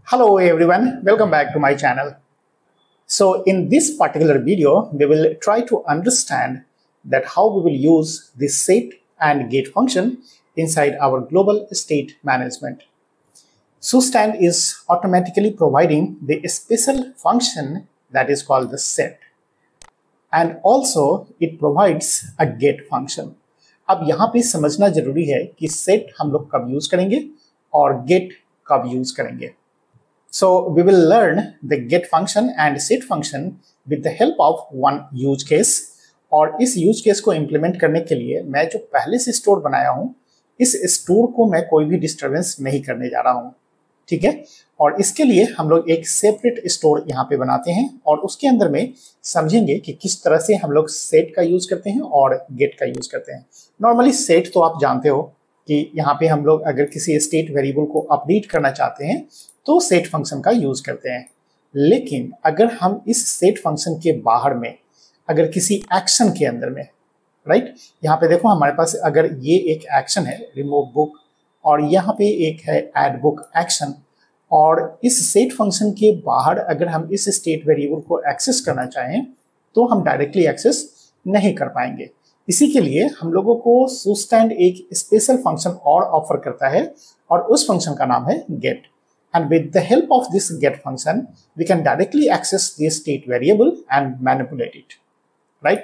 Hello everyone, welcome back to my channel. So in this particular video, we will try to understand that how we will use the set and get function inside our global state management. Sustand is automatically providing the special function that is called the set, and also it provides a get function. अब यहाँ पे समझना जरूरी है कि set हम लोग कब यूज करेंगे और get कब यूज करेंगे. So we will learn the get function and set function with the help of one use case. और इस use case को implement करने के लिए मैं जो पहले से store बनाया हूँ, इस store को मैं कोई भी disturbance नहीं करने जा रहा हूँ, ठीक है. और इसके लिए हम लोग एक separate store यहाँ पे बनाते हैं और उसके अंदर में समझेंगे कि किस तरह से हम लोग set का यूज करते हैं और get का यूज करते हैं. नॉर्मली set तो आप जानते हो कि यहाँ पे हम लोग अगर किसी स्टेट वेरिएबल को अपडेट करना चाहते हैं तो सेट फंक्शन का यूज करते हैं. लेकिन अगर हम इस सेट फंक्शन के बाहर में अगर किसी एक्शन के अंदर में, राइट, यहाँ पे देखो हमारे पास अगर ये एक एक्शन है रिमूव बुक और यहाँ पे एक है ऐड बुक एक्शन, और इस सेट फंक्शन के बाहर अगर हम इस स्टेट वेरिएबल को एक्सेस करना चाहें तो हम डायरेक्टली एक्सेस नहीं कर पाएंगे. इसी के लिए हम लोगों को सुस्टैंड एक स्पेशल फंक्शन और ऑफर करता है और उस फंक्शन का नाम है gate. And with the help of this get function, we can directly access the state variable and manipulate it, right?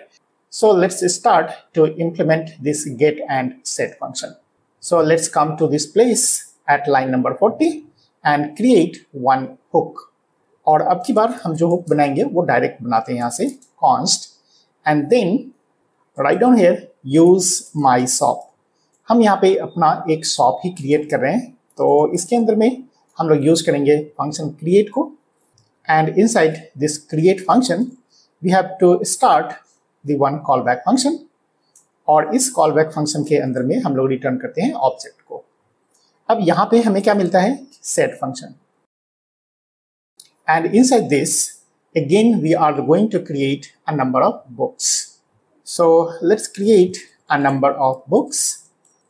So let's start to implement this get and set function. So let's come to this place at line number 40 and create one hook. और अब की बार हम जो hook बनाएंगे वो direct बनाते हैं यहाँ से const and then write down here use my shop. हम यहाँ पे अपना एक shop ही create कर रहे हैं, तो इसके अंदर में हम लोग यूज करेंगे फंक्शन क्रिएट को. And inside this create function we have to start the one call back function, और इस कॉल बैक फंक्शन के अंदर में हम लोग रिटर्न करते हैं ऑब्जेक्ट को. अब यहाँ पे हमें क्या मिलता है, set function. And inside this again we are going to create a number of books. So let's create a number of books,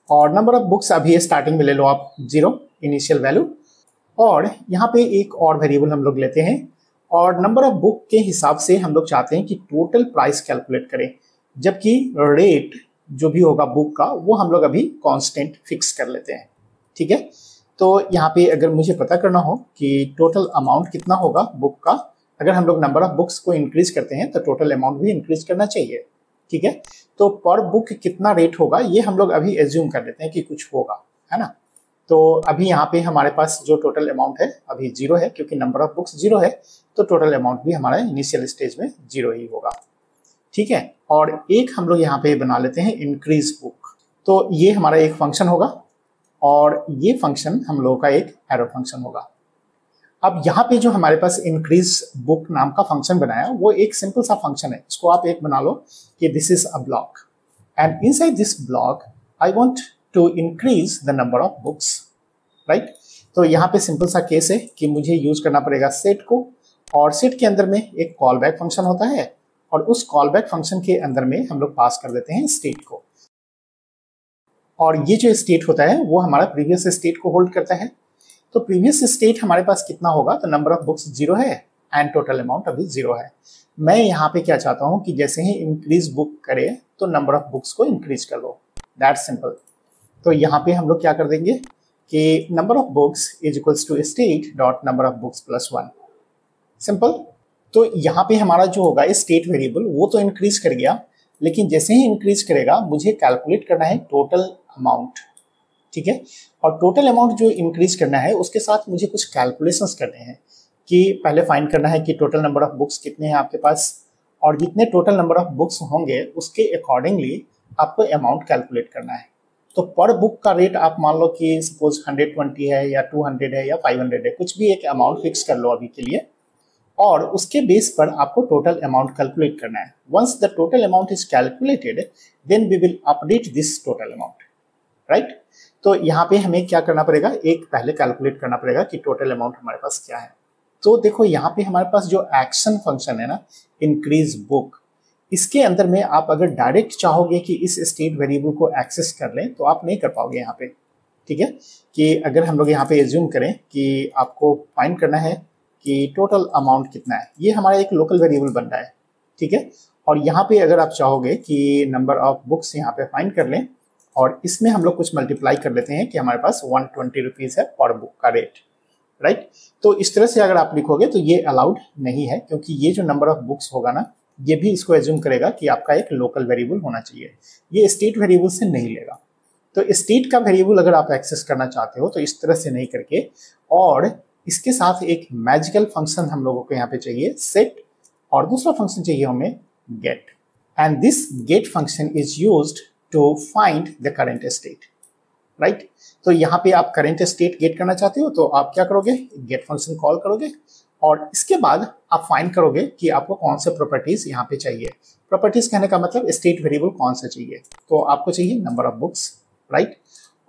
और नंबर ऑफ बुक्स अभी स्टार्टिंग में ले लो आप 0 इनिशियल वैल्यू, और यहाँ पे एक और वेरिएबल हम लोग लेते हैं और नंबर ऑफ बुक के हिसाब से हम लोग चाहते हैं कि टोटल प्राइस कैलकुलेट करें, जबकि रेट जो भी होगा बुक का वो हम लोग अभी कांस्टेंट फिक्स कर लेते हैं, ठीक है. तो यहाँ पे अगर मुझे पता करना हो कि टोटल अमाउंट कितना होगा बुक का, अगर हम लोग नंबर ऑफ बुक्स को इंक्रीज करते हैं तो टोटल अमाउंट भी इंक्रीज करना चाहिए, ठीक है. तो पर बुक कितना रेट होगा ये हम लोग अभी एज्यूम कर लेते हैं कि कुछ होगा, है ना. तो अभी यहाँ पे हमारे पास जो टोटल अमाउंट है अभी 0 है, क्योंकि नंबर ऑफ बुक्स 0 है तो टोटल अमाउंट भी हमारा इनिशियल स्टेज में 0 ही होगा, ठीक है. और एक हम लोग यहाँ पे बना लेते हैं इंक्रीज बुक. तो ये हमारा एक फंक्शन होगा और ये फंक्शन हम लोगों का एक एरो फंक्शन होगा. अब यहाँ पे जो हमारे पास इंक्रीज बुक नाम का फंक्शन बनाया वो एक सिंपल सा फंक्शन है. इसको आप एक बना लो कि this is a block, and inside this block I want to increase the number of books, right? तो यहाँ पे सिंपल सा केस है कि मुझे यूज करना पड़ेगा सेट को, और सेट के अंदर में एक कॉल बैक फंक्शन होता है और उस कॉल बैक फंक्शन के अंदर में हम लोग पास कर देते हैं स्टेट को, और ये जो स्टेट होता है वो हमारा प्रीवियस स्टेट को होल्ड करता है. तो प्रीवियस स्टेट हमारे पास कितना होगा, तो नंबर ऑफ बुक्स 0 है एंड टोटल अमाउंट अभी 0 है. मैं यहाँ पे क्या चाहता हूँ कि जैसे ही इंक्रीज बुक करे तो नंबर ऑफ बुक्स को इंक्रीज कर लो, दैट्स सिंपल. तो यहाँ पे हम लोग क्या कर देंगे कि number of books is equals to state dot number of books plus 1, simple. तो यहाँ पे हमारा जो होगा स्टेट वेरिएबल वो तो इंक्रीज कर गया, लेकिन जैसे ही इंक्रीज करेगा मुझे कैलकुलेट करना है टोटल अमाउंट, ठीक है. और टोटल अमाउंट जो इंक्रीज करना है उसके साथ मुझे कुछ कैलकुलेशंस करने हैं कि पहले फाइंड करना है कि टोटल नंबर ऑफ बुक्स कितने हैं आपके पास, और जितने टोटल नंबर ऑफ बुक्स होंगे उसके अकॉर्डिंगली आपको अमाउंट कैलकुलेट करना है. तो पर बुक का रेट आप मान लो कि सपोज 120 है या 200 है या 500 है, कुछ भी एक अमाउंट फिक्स कर लो अभी के लिए, और उसके बेस पर आपको टोटल अमाउंट कैलकुलेट करना है. Once the total amount is calculated then we will update this total amount, right. तो यहाँ पे हमें क्या करना पड़ेगा, एक पहले कैलकुलेट करना पड़ेगा कि टोटल अमाउंट हमारे पास क्या है. तो देखो यहाँ पे हमारे पास जो एक्शन फंक्शन है ना, इंक्रीज बुक, इसके अंदर में आप अगर डायरेक्ट चाहोगे कि इस स्टेट वेरिएबल को एक्सेस कर लें तो आप नहीं कर पाओगे यहाँ पे, ठीक है, कि अगर हम लोग यहाँ पे एज्यूम करें कि आपको फाइंड करना है कि टोटल अमाउंट कितना है, ये हमारा एक लोकल वेरिएबल बन रहा है, ठीक है। और यहाँ पे अगर आप चाहोगे कि नंबर ऑफ बुक्स यहाँ पे फाइंड कर लें और इसमें हम लोग कुछ मल्टीप्लाई कर लेते हैं कि हमारे पास 120 रुपीज़ है पर बुक का रेट, राइट। तो इस तरह से अगर आप लिखोगे तो ये अलाउड नहीं है, क्योंकि ये जो नंबर ऑफ बुक्स होगा ना, ये भी इसको एज्यूम करेगा कि आपका एक लोकल वेरिएबल होना चाहिए, ये स्टेट वेरिएबल से नहीं लेगा। तो स्टेट का वेरिएबल अगर आप एक्सेस करना चाहते हो तो इस तरह से नहीं करके, और इसके साथ एक मैजिकल फंक्शन हम लोगों को यहाँ पे चाहिए सेट, और दूसरा फंक्शन चाहिए हमें get, and this get function is used to find the current state, right. तो यहाँ पे आप करंट स्टेट गेट करना चाहते हो तो आप क्या करोगे, गेट फंक्शन कॉल करोगे और इसके बाद आप फाइंड करोगे कि आपको कौन से प्रॉपर्टीज यहाँ पे चाहिए। प्रॉपर्टीज कहने का मतलब स्टेट वेरिएबल कौन सा चाहिए, तो आपको चाहिए नंबर ऑफ बुक्स, राइट।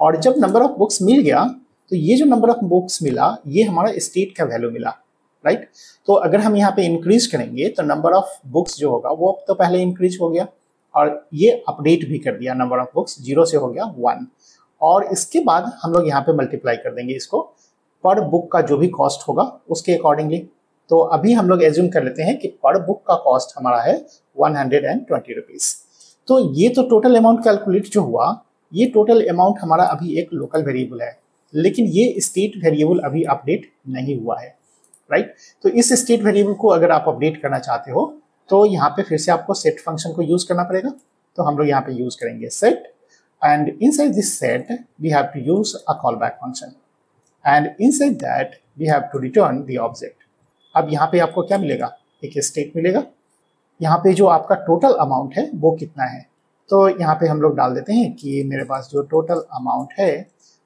और जब नंबर ऑफ बुक्स मिल गया तो ये जो नंबर ऑफ बुक्स मिला ये हमारा स्टेट का वैल्यू मिला, राइट। तो अगर हम यहाँ पे इंक्रीज करेंगे तो नंबर ऑफ बुक्स जो होगा वो तो पहले इंक्रीज हो गया और ये अपडेट भी कर दिया, नंबर ऑफ बुक्स 0 से हो गया 1, और इसके बाद हम लोग यहाँ पे मल्टीप्लाई कर देंगे इसको पर बुक का जो भी कॉस्ट होगा उसके अकॉर्डिंगली। तो अभी हम लोग एज्यूम कर लेते हैं कि पर बुक का कॉस्ट हमारा है 120 रुपीज़। तो ये तो टोटल अमाउंट कैलकुलेट जो हुआ, ये टोटल अमाउंट हमारा अभी एक लोकल वेरिएबल है, लेकिन ये स्टेट वेरिएबल अभी अपडेट नहीं हुआ है, राइट। तो इस स्टेट वेरिएबल को अगर आप अपडेट करना चाहते हो तो यहाँ पे फिर से आपको सेट फंक्शन को यूज करना पड़ेगा। तो हम लोग यहाँ पे यूज करेंगे set, and inside this set we have to use a callback function, and inside that we have to return the object। अब यहाँ पे आपको क्या मिलेगा, एक स्टेट मिलेगा। यहाँ पे जो आपका टोटल अमाउंट है वो कितना है, तो यहाँ पे हम लोग डाल देते हैं कि मेरे पास जो टोटल अमाउंट है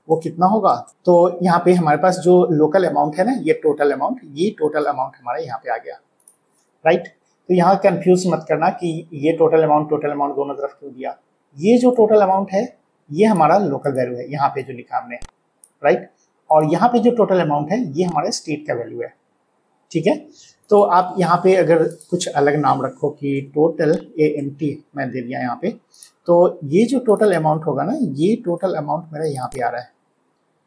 वो कितना होगा। तो यहाँ पे हमारे पास जो लोकल अमाउंट है ना, ये टोटल अमाउंट, ये टोटल अमाउंट हमारे यहाँ पे आ गया, राइट। तो यहाँ कंफ्यूज मत करना कि ये टोटल अमाउंट दोनों तरफ क्यों दिया। ये जो टोटल अमाउंट है ये हमारा लोकल वैल्यू है, यहाँ पे जो लिखा हमने, राइट। और यहाँ पे जो टोटल अमाउंट है ये हमारे स्टेट का वैल्यू है, ठीक है। तो आप यहाँ पे अगर कुछ अलग नाम रखो कि टोटल AMT मैं दे दिया यहाँ पे, तो ये जो टोटल अमाउंट होगा ना, ये टोटल अमाउंट मेरा यहाँ पे आ रहा है,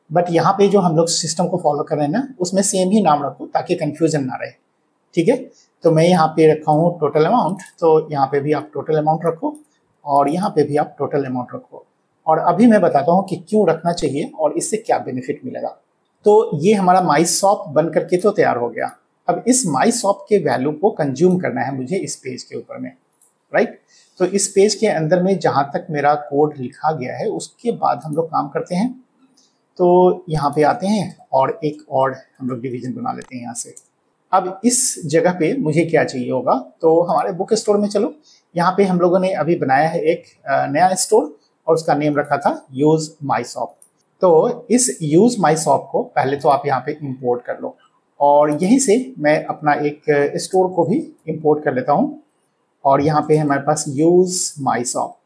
बट यहाँ पे जो हम लोग सिस्टम को फॉलो कर रहे हैं ना उसमें सेम ही नाम रखो ताकि कंफ्यूजन ना रहे, ठीक है। तो मैं यहाँ पे रखा हूँ टोटल अमाउंट, तो यहाँ पे भी आप टोटल अमाउंट रखो और यहाँ पे भी आप टोटल अमाउंट रखो, और अभी मैं बताता हूँ कि क्यों रखना चाहिए और इससे क्या बेनिफिट मिलेगा। तो ये हमारा माई शॉप बन करके तो तैयार हो गया। अब इस माई शॉप के वैल्यू को कंज्यूम करना है मुझे इस पेज के ऊपर में, राइट। तो इस पेज के अंदर में जहाँ तक मेरा कोड लिखा गया है उसके बाद हम लोग काम करते हैं। तो यहाँ पे आते हैं और एक और हम लोग डिवीजन बना लेते हैं यहाँ से। अब इस जगह पे मुझे क्या चाहिए होगा, तो हमारे बुक स्टोर में चलो, यहाँ पे हम लोगों ने अभी बनाया है एक नया स्टोर और उसका नेम रखा था यूज माई शॉप। तो इस यूज माई शॉप को पहले तो आप यहाँ पे इंपोर्ट कर लो, और यहीं से मैं अपना एक स्टोर को भी इंपोर्ट कर लेता हूँ, और यहाँ पे हमारे पास यूज माई शॉप।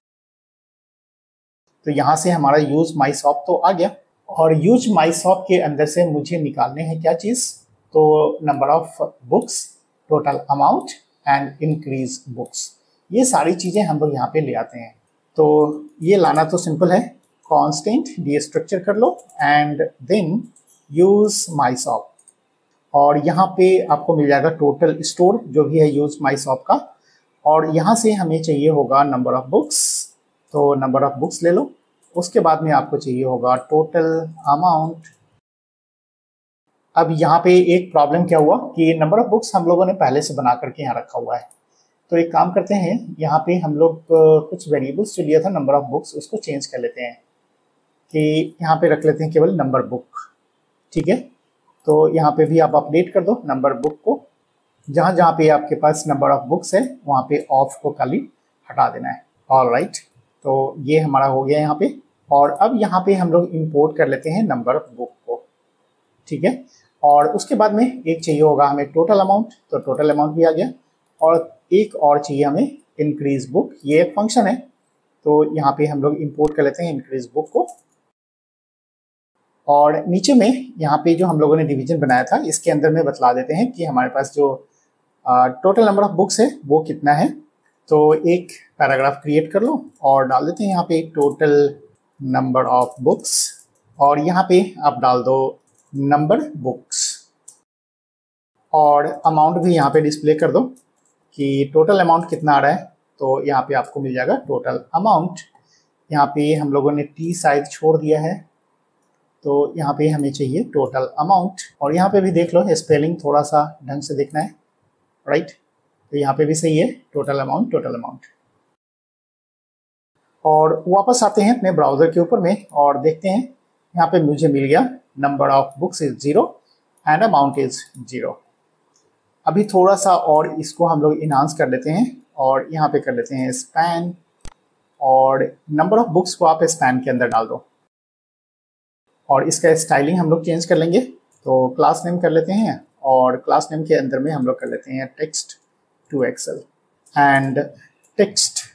तो यहाँ से हमारा यूज माई शॉप तो आ गया, और यूज माई शॉप के अंदर से मुझे निकालने हैं क्या चीज़, तो number of books, total amount and increase books, ये सारी चीज़ें हम लोग यहाँ पे ले आते हैं। तो ये लाना तो सिंपल है, कांस्टेंट डी स्ट्रक्चर कर लो and then use my shop, और यहाँ पे आपको मिल जाएगा टोटल स्टोर जो भी है यूज माई शॉप का, और यहाँ से हमें चाहिए होगा नंबर ऑफ बुक्स, तो नंबर ऑफ बुक्स ले लो। उसके बाद में आपको चाहिए होगा टोटल अमाउंट। अब यहाँ पे एक प्रॉब्लम क्या हुआ कि नंबर ऑफ बुक्स हम लोगों ने पहले से बना करके यहाँ रखा हुआ है। तो एक काम करते हैं, यहाँ पे हम लोग कुछ वेरिएबल्स जो लिया था नंबर ऑफ बुक्स उसको चेंज कर लेते हैं कि यहाँ पे रख लेते हैं केवल नंबर बुक, ठीक है। तो यहाँ पे भी आप अपडेट कर दो नंबर बुक को, जहाँ जहाँ पे आपके पास नंबर ऑफ बुक्स है वहाँ पे ऑफ को खाली हटा देना है। ऑलराइट, तो ये हमारा हो गया यहाँ पे, और अब यहाँ पे हम लोग इंपोर्ट कर लेते हैं नंबर ऑफ बुक को, ठीक है। और उसके बाद में एक चाहिए होगा हमें टोटल अमाउंट, तो टोटल अमाउंट भी आ गया, और एक और चाहिए हमें इंक्रीज बुक, ये एक फंक्शन है, तो यहाँ पे हम लोग इंपोर्ट कर लेते हैं इंक्रीज बुक को। और नीचे में यहाँ पे जो हम लोगों ने डिवीजन बनाया था इसके अंदर में बतला देते हैं कि हमारे पास जो टोटल नंबर ऑफ बुक्स है वो कितना है। तो एक पैराग्राफ क्रिएट कर लो और डाल देते हैं यहाँ पे टोटल नंबर ऑफ बुक्स और यहाँ पे आप डाल दो नंबर बुक्स और अमाउंट भी यहाँ पे डिस्प्ले कर दो कि टोटल अमाउंट कितना आ रहा है। तो यहाँ पे आपको मिल जाएगा टोटल अमाउंट। यहाँ पे हम लोगों ने टी साइज छोड़ दिया है, तो यहाँ पे हमें चाहिए टोटल अमाउंट। और यहाँ पे भी देख लो स्पेलिंग थोड़ा सा ढंग से देखना है, राइट। तो यहाँ पे भी सही है टोटल अमाउंट, टोटल अमाउंट। और वापस आते हैं अपने ब्राउजर के ऊपर में और देखते हैं यहाँ पे मुझे मिल गया number of books is 0 and amount is 0। अभी थोड़ा सा और इसको हम लोग इनहांस कर लेते हैं और यहाँ पे कर लेते हैं स्पैन, और नंबर ऑफ बुक्स को आप स्पैन के अंदर डाल दो और इसका स्टाइलिंग हम लोग चेंज कर लेंगे। तो क्लास नेम कर लेते हैं और क्लास नेम के अंदर में हम लोग कर लेते हैं text to excel and text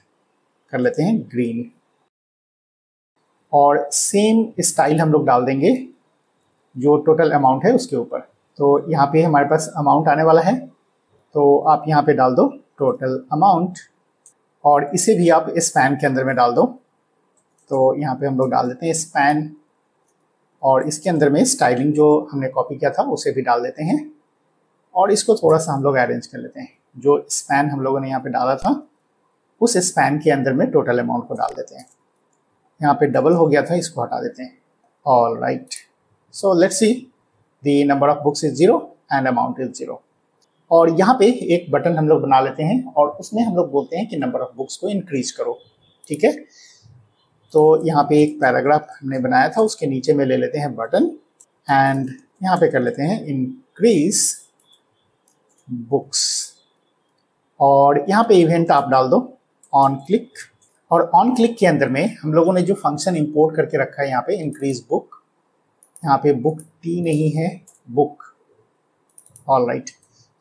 कर लेते हैं ग्रीन, और सेम स्टाइल हम लोग डाल देंगे जो टोटल अमाउंट है उसके ऊपर। तो यहाँ पे हमारे पास अमाउंट आने वाला है, तो आप यहाँ पे डाल दो टोटल अमाउंट और इसे भी आप स्पैन के अंदर में डाल दो। तो यहाँ पे हम लोग डाल देते हैं स्पैन और इसके अंदर में स्टाइलिंग जो हमने कॉपी किया था उसे भी डाल देते हैं और इसको थोड़ा सा हम लोग अरेंज कर लेते हैं। जो स्पैन हम लोगों ने यहाँ पे डाला था उस स्पैन के अंदर में टोटल अमाउंट को डाल देते हैं। यहाँ पे डबल हो गया था, इसको हटा देते हैं। All right, so let's see the number of books is 0 and amount is 0। और यहाँ पे एक बटन हम लोग बना लेते हैं और उसमें हम लोग बोलते हैं कि नंबर ऑफ बुक्स को इंक्रीज करो, ठीक है। तो यहाँ पे एक पैराग्राफ हमने बनाया था, उसके नीचे में ले लेते हैं बटन एंड यहाँ पे कर लेते हैं इंक्रीज बुक्स और यहाँ पे इवेंट आप डाल दो ऑन क्लिक। और ऑन क्लिक के अंदर में हम लोगों ने जो फंक्शन इंपोर्ट करके रखा है यहाँ पे इंक्रीज बुक, यहाँ पे बुक टी नहीं है, बुक। ऑल राइट,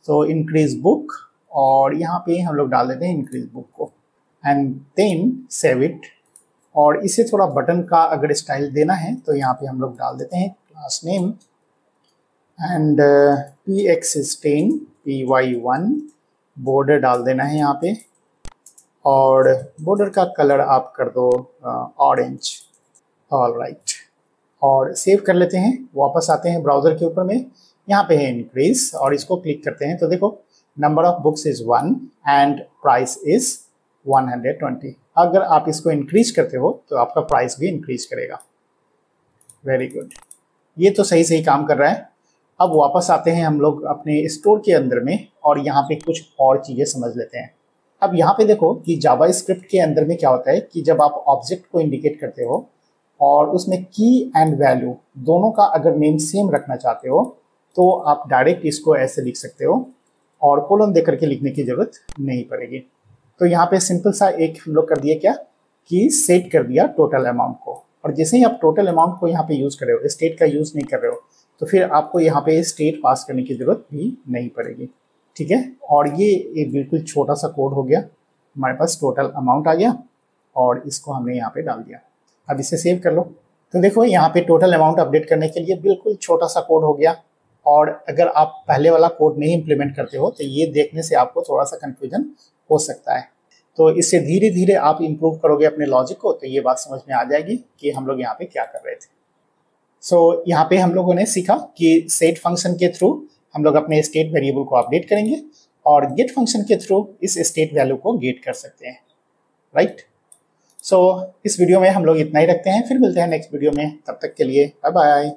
तो इंक्रीज बुक और यहाँ पे हम लोग डाल देते हैं इंक्रीज बुक को एंड देन सेव इट। और इसे थोड़ा बटन का अगर स्टाइल देना है तो यहाँ पे हम लोग डाल देते हैं class name and px10 py1 border डाल देना है यहाँ पे और बॉर्डर का कलर आप कर दो ऑरेंज। ऑल राइट, और सेव कर लेते हैं। वापस आते हैं ब्राउजर के ऊपर में, यहाँ पे है इंक्रीज और इसको क्लिक करते हैं तो देखो number of books is 1 and price is 120। अगर आप इसको इंक्रीज करते हो तो आपका प्राइस भी इंक्रीज करेगा। वेरी गुड, ये तो सही सही काम कर रहा है। अब वापस आते हैं हम लोग अपने स्टोर के अंदर में और यहाँ पे कुछ और चीज़ें समझ लेते हैं। अब यहाँ पे देखो कि जावा स्क्रिप्ट के अंदर में क्या होता है कि जब आप ऑब्जेक्ट को इंडिकेट करते हो और उसमें की एंड वैल्यू दोनों का अगर नेम सेम रखना चाहते हो तो आप डायरेक्ट इसको ऐसे लिख सकते हो और कोलन दे करके लिखने की जरूरत नहीं पड़ेगी। तो यहाँ पे सिंपल सा एक हम लोग कर दिया क्या कि सेट कर दिया टोटल अमाउंट को, और जैसे ही आप टोटल अमाउंट को यहाँ पे यूज़ कर रहे हो, स्टेट का यूज़ नहीं कर रहे हो, तो फिर आपको यहाँ पे स्टेट पास करने की जरूरत भी नहीं पड़ेगी, ठीक है। और ये एक बिल्कुल छोटा सा कोड हो गया, हमारे पास टोटल अमाउंट आ गया और इसको हमने यहाँ पे डाल दिया। अब इसे सेव कर लो। तो देखो यहाँ पे टोटल अमाउंट अपडेट करने के लिए बिल्कुल छोटा सा कोड हो गया, और अगर आप पहले वाला कोड नहीं इम्प्लीमेंट करते हो तो ये देखने से आपको थोड़ा सा कन्फ्यूजन हो सकता है। तो इससे धीरे धीरे आप इम्प्रूव करोगे अपने लॉजिक को, तो ये बात समझ में आ जाएगी कि हम लोग यहाँ पे क्या कर रहे थे। सो यहाँ पे हम लोगों ने सीखा कि सेट फंक्शन के थ्रू हम लोग अपने स्टेट वेरिएबल को अपडेट करेंगे और गेट फंक्शन के थ्रू इस स्टेट वैल्यू को गेट कर सकते हैं, राइट। सो इस वीडियो में हम लोग इतना ही रखते हैं, फिर मिलते हैं नेक्स्ट वीडियो में। तब तक के लिए बाय बाय।